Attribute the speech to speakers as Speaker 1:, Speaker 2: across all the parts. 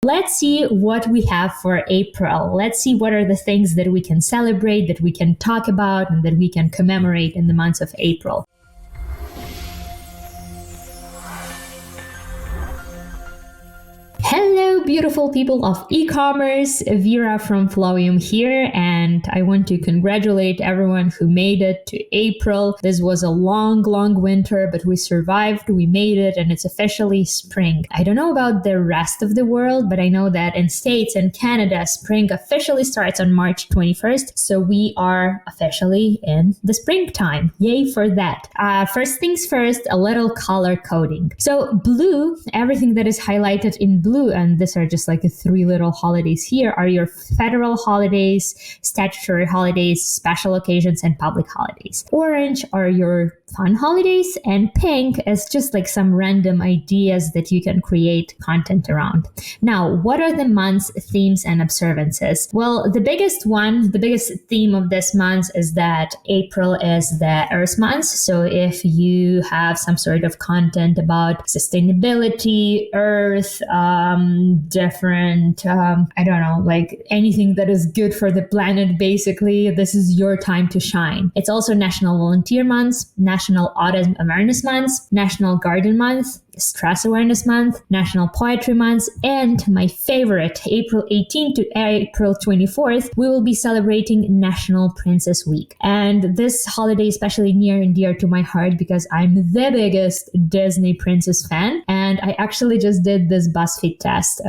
Speaker 1: let's see what we have for April. Let's see what are the things that we can celebrate, that we can talk about, and that we can commemorate in the month of April. Hello, beautiful people of e-commerce. Vera from Flowium here, and I want to congratulate everyone who made it to April. This was a long winter, but we survived, we made it, and it's officially spring. I don't know about the rest of the world, but I know that in States and Canada, spring officially starts on March 21st, so we are officially in the springtime. Yay for that. First things first, a little color coding. So blue, everything that is highlighted in blue, and these are just like the 3 little holidays here, are your federal holidays, statutory holidays, special occasions, and public holidays. Orange are your fun holidays, and pink is just like some random ideas that you can create content around. Now, what are the month's themes and observances? Well, the biggest theme of this month is that April is the Earth month. So if you have some sort of content about sustainability, Earth, different, I don't know, like anything that is good for the planet, basically, this is your time to shine. It's also National Volunteer Month, National Autism Awareness Month, National Garden Month, Stress Awareness Month, National Poetry Month, and my favorite, April 18th to April 24th, we will be celebrating National Princess Week. And this holiday is especially near and dear to my heart because I'm the biggest Disney princess fan. And I actually just did this BuzzFeed test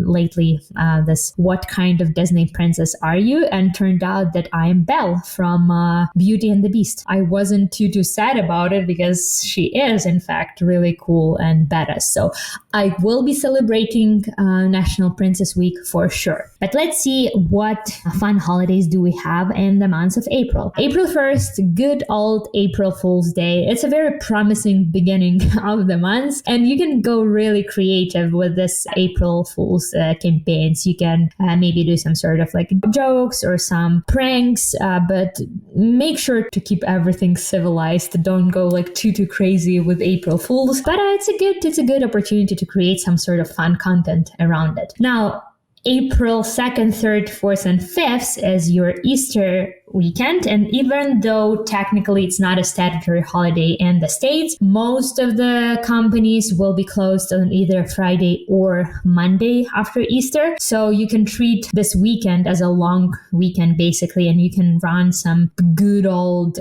Speaker 1: lately, this what kind of Disney princess are you? And turned out that I am Belle from Beauty and the Beast. I wasn't too sad about it because she is, in fact, really cool and badass. So I will be celebrating National Princess Week for sure. But let's see what fun holidays do we have in the month of April. April 1st, good old April Fool's Day. It's a very promising beginning of the month, and you can go really creative with this April Fool's campaigns. You can maybe do some sort of like jokes or some pranks, but make sure to keep everything civilized. Don't go like too crazy with April Fools. But it's a good opportunity to create some sort of fun content around it. Now, April 2nd, 3rd, 4th, and 5th is your Easter weekend. And even though technically it's not a statutory holiday in the States, most of the companies will be closed on either Friday or Monday after Easter. So you can treat this weekend as a long weekend, basically, and you can run some good old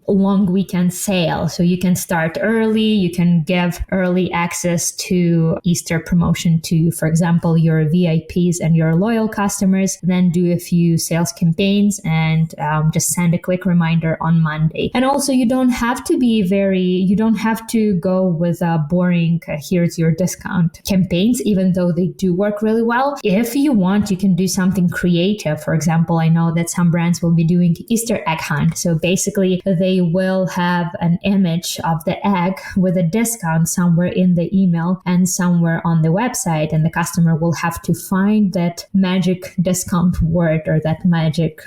Speaker 1: long weekend sale. So you can start early, you can give early access to Easter promotion to, for example, your VIPs and your loyal customers, then do a few sales campaigns and just send a quick reminder on Monday. And also you don't have to go with a boring, here's your discount campaigns, even though they do work really well. If you want, you can do something creative. For example, I know that some brands will be doing Easter egg hunt. So basically they will have an image of the egg with a discount somewhere in the email and somewhere on the website, and the customer will have to find that magic discount word or that magic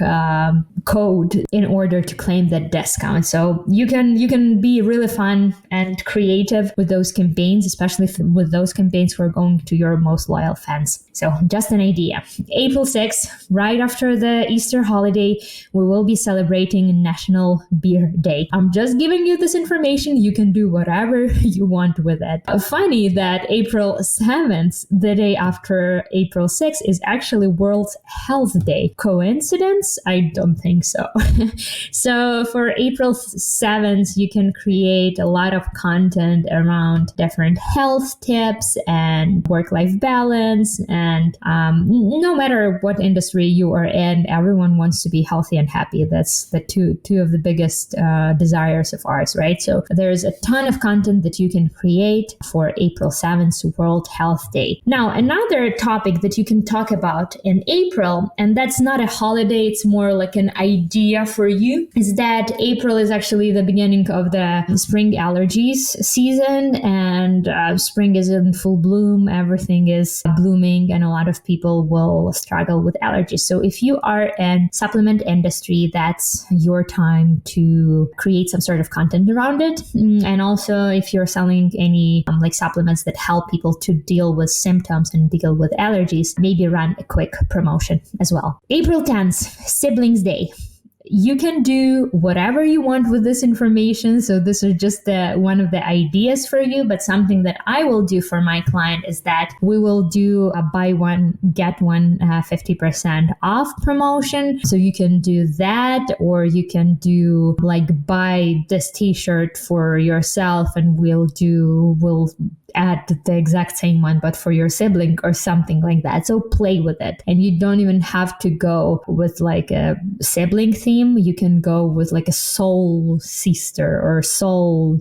Speaker 1: code in order to claim that discount. So you can be really fun and creative with those campaigns, especially with those campaigns who are going to your most loyal fans. So just an idea. April 6th, right after the Easter holiday, we will be celebrating National Beer Day. I'm just giving you this information. You can do whatever you want with it. Funny that April 7th, the day after April 6th, is actually World Health Day. Coincidence? I don't think so. So for April 7th, you can create a lot of content around different health tips and work-life balance. And no matter what industry you are in, everyone wants to be healthy and happy. That's the two of the biggest desires of ours, right? So there's a ton of content that you can create for April 7th, World Health Day. Now, another topic that you can talk about in April, and that's not a holiday, it's more like an idea for you, is that April is actually the beginning of the spring allergies season, and spring is in full bloom, everything is blooming, and a lot of people will struggle with allergies. So if you are in supplement industry, that's your time to to create some sort of content around it. And also, if you're selling any like supplements that help people to deal with symptoms and deal with allergies, maybe run a quick promotion as well. April 10th, Siblings Day. You can do whatever you want with this information. So this is just one of the ideas for you. But something that I will do for my client is that we will do a buy one, get one 50% off promotion. So you can do that, or you can do like buy this t-shirt for yourself and we'll add the exact same one, but for your sibling or something like that. So play with it. And you don't even have to go with like a sibling theme. You can go with like a soul sister or soul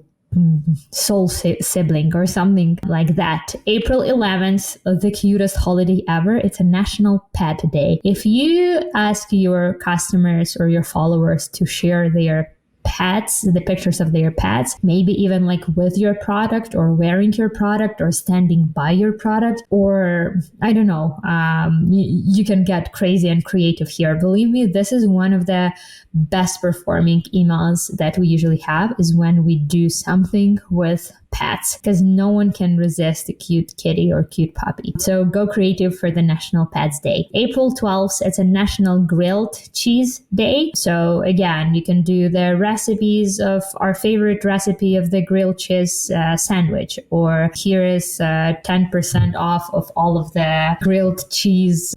Speaker 1: sibling or something like that. April 11th, the cutest holiday ever. It's a National Pet Day. If you ask your customers or your followers to share their pets, the pictures of their pets, maybe even like with your product or wearing your product or standing by your product, or I don't know, you can get crazy and creative here. Believe me, this is one of the best performing emails that we usually have, is when we do something with pets, because no one can resist a cute kitty or cute puppy. So go creative for the National Pets Day. April 12th, it's a National Grilled Cheese Day. So again, you can do the recipes of our favorite recipe of the grilled cheese sandwich, or here is 10% off of all of the grilled cheese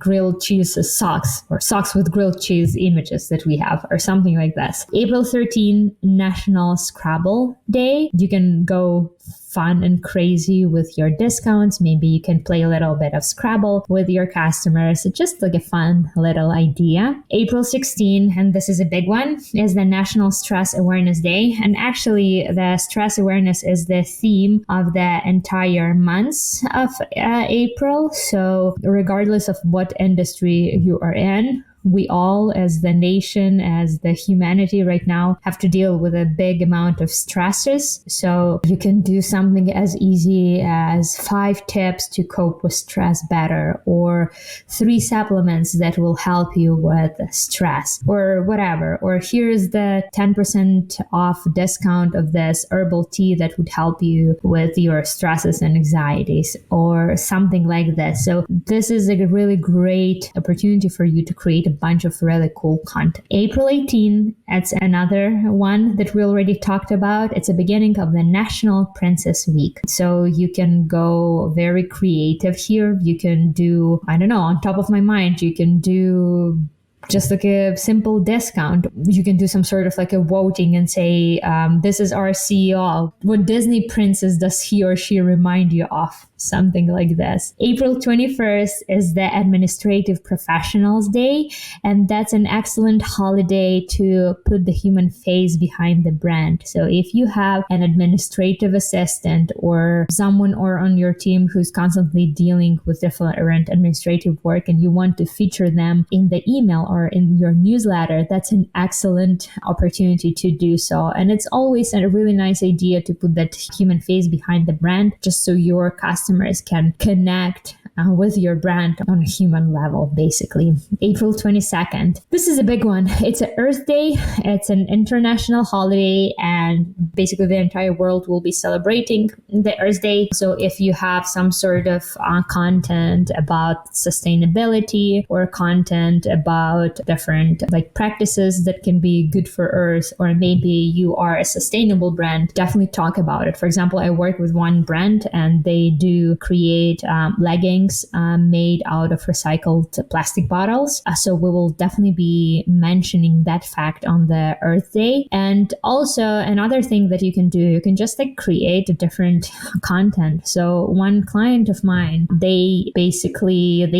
Speaker 1: socks, or socks with grilled cheese images that we have, or something like this. April 13th, National Scrabble Day. You can go fun and crazy with your discounts. Maybe you can play a little bit of Scrabble with your customers. Just like a fun little idea. April 16, and this is a big one, is the National Stress Awareness Day. And actually, the stress awareness is the theme of the entire month of April. So regardless of what industry you are in, we all, as the nation, as the humanity right now, have to deal with a big amount of stresses. So you can do something as easy as 5 tips to cope with stress better, or 3 supplements that will help you with stress, or whatever. Or here's the 10% off discount of this herbal tea that would help you with your stresses and anxieties, or something like this. So this is a really great opportunity for you to create a bunch of really cool content. April 18, it's another one that we already talked about. It's the beginning of the National Princess Week. So you can go very creative here. You can do, I don't know, on top of my mind, you can do just like a simple discount. You can do some sort of like a voting and say, this is our CEO. What Disney princess does he or she remind you of? Something like this. April 21st is the Administrative Professionals Day, and that's an excellent holiday to put the human face behind the brand. So if you have an administrative assistant or someone or on your team who's constantly dealing with different administrative work and you want to feature them in the email or in your newsletter, that's an excellent opportunity to do so. And it's always a really nice idea to put that human face behind the brand, just so your customers can connect with your brand on a human level, basically. April 22nd. This is a big one. It's an Earth Day. It's an international holiday, and basically the entire world will be celebrating the Earth Day. So if you have some sort of content about sustainability, or content about different like practices that can be good for Earth, or maybe you are a sustainable brand, definitely talk about it. For example, I work with one brand and they do create leggings made out of recycled plastic bottles. So we will definitely be mentioning that fact on the Earth Day. And also another thing that you can do, you can just like create a different content. So one client of mine, they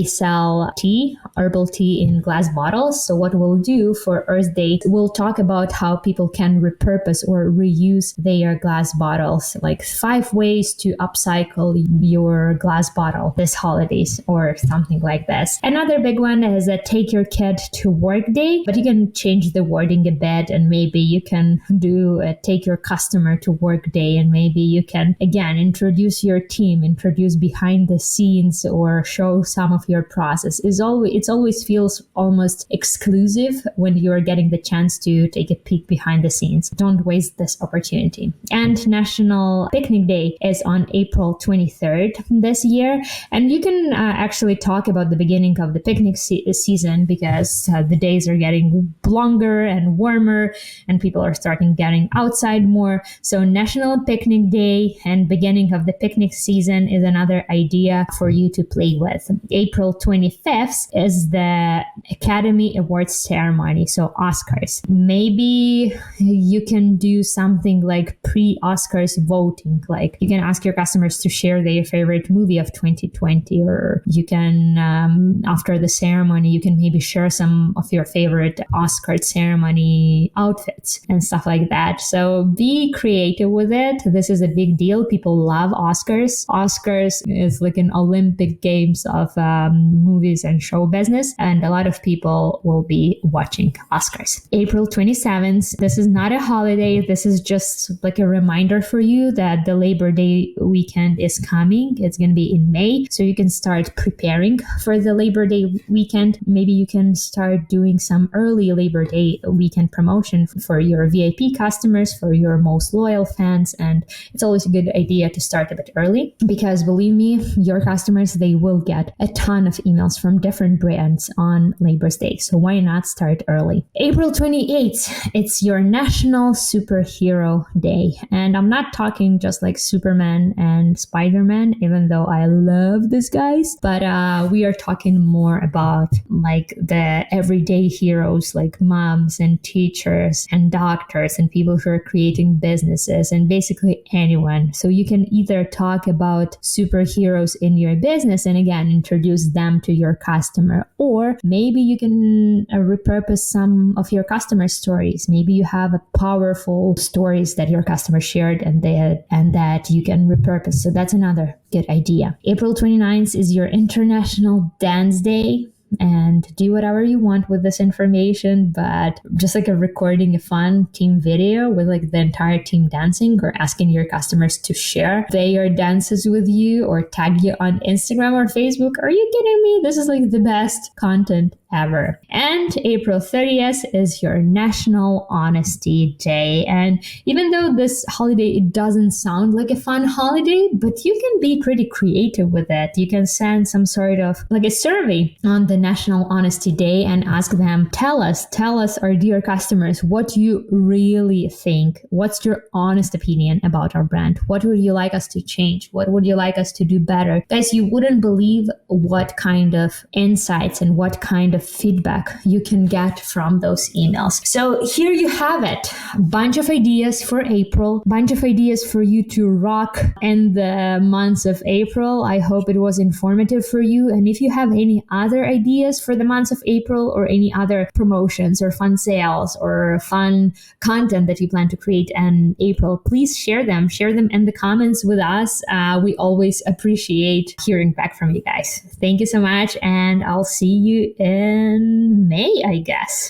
Speaker 1: sell tea, herbal tea in glass bottles. So what we'll do for Earth Day, we'll talk about how people can repurpose or reuse their glass bottles, like 5 ways to upcycle your glass bottle this holiday. holidays or something like this. Another big one is a take your kid to work day, but you can change the wording a bit, and maybe you can do a take your customer to work day, and maybe you can again introduce your team, introduce behind the scenes, or show some of your process. It always feels almost exclusive when you're getting the chance to take a peek behind the scenes. Don't waste this opportunity. And National Picnic Day is on April 23rd this year, and you can actually talk about the beginning of the picnic season, because the days are getting longer and warmer and people are starting getting outside more. So National Picnic Day and beginning of the picnic season is another idea for you to play with. April 25th is the Academy Awards ceremony, so Oscars. Maybe you can do something like pre-Oscars voting, like you can ask your customers to share their favorite movie of 2020, or you can after the ceremony you can maybe share some of your favorite Oscar ceremony outfits and stuff like that. So be creative with it. This is a big deal. People love Oscars. Oscars is like an Olympic Games of movies and show business, and a lot of people will be watching Oscars. April 27th, this is not a holiday. This is just like a reminder for you that the Labor Day weekend is coming. It's going to be in May, so you can start preparing for the Labor Day weekend. Maybe you can start doing some early Labor Day weekend promotion for your VIP customers, for your most loyal fans. And it's always a good idea to start a bit early, because believe me, your customers, they will get a ton of emails from different brands on Labor's Day. So why not start early? April 28th, it's your National Superhero Day. And I'm not talking just like Superman and Spider-Man, even though I love these guys, but we are talking more about like the everyday heroes, like moms and teachers and doctors and people who are creating businesses, and basically anyone. So you can either talk about superheroes in your business and again introduce them to your customer, or maybe you can repurpose some of your customer stories. Maybe you have a powerful stories that your customer shared and that you can repurpose. So that's another good idea. April 29th is your International Dance Day. And do whatever you want with this information, but just like recording a fun team video with like the entire team dancing, or asking your customers to share their dances with you or tag you on Instagram or Facebook. Are you kidding me? This is like the best content ever. And April 30th is your National Honesty Day. And even though this holiday, it doesn't sound like a fun holiday, but you can be pretty creative with it. You can send some sort of like a survey on the National Honesty Day and ask them, tell us, our dear customers, what you really think. What's your honest opinion about our brand? What would you like us to change? What would you like us to do better? Guys, you wouldn't believe what kind of insights and what kind of feedback you can get from those emails. So here you have it. Bunch of ideas for April, bunch of ideas for you to rock in the months of April. I hope it was informative for you. And if you have any other ideas for the months of April, or any other promotions or fun sales or fun content that you plan to create in April, please share them in the comments with us. We always appreciate hearing back from you guys. Thank you so much, and I'll see you in May, I guess.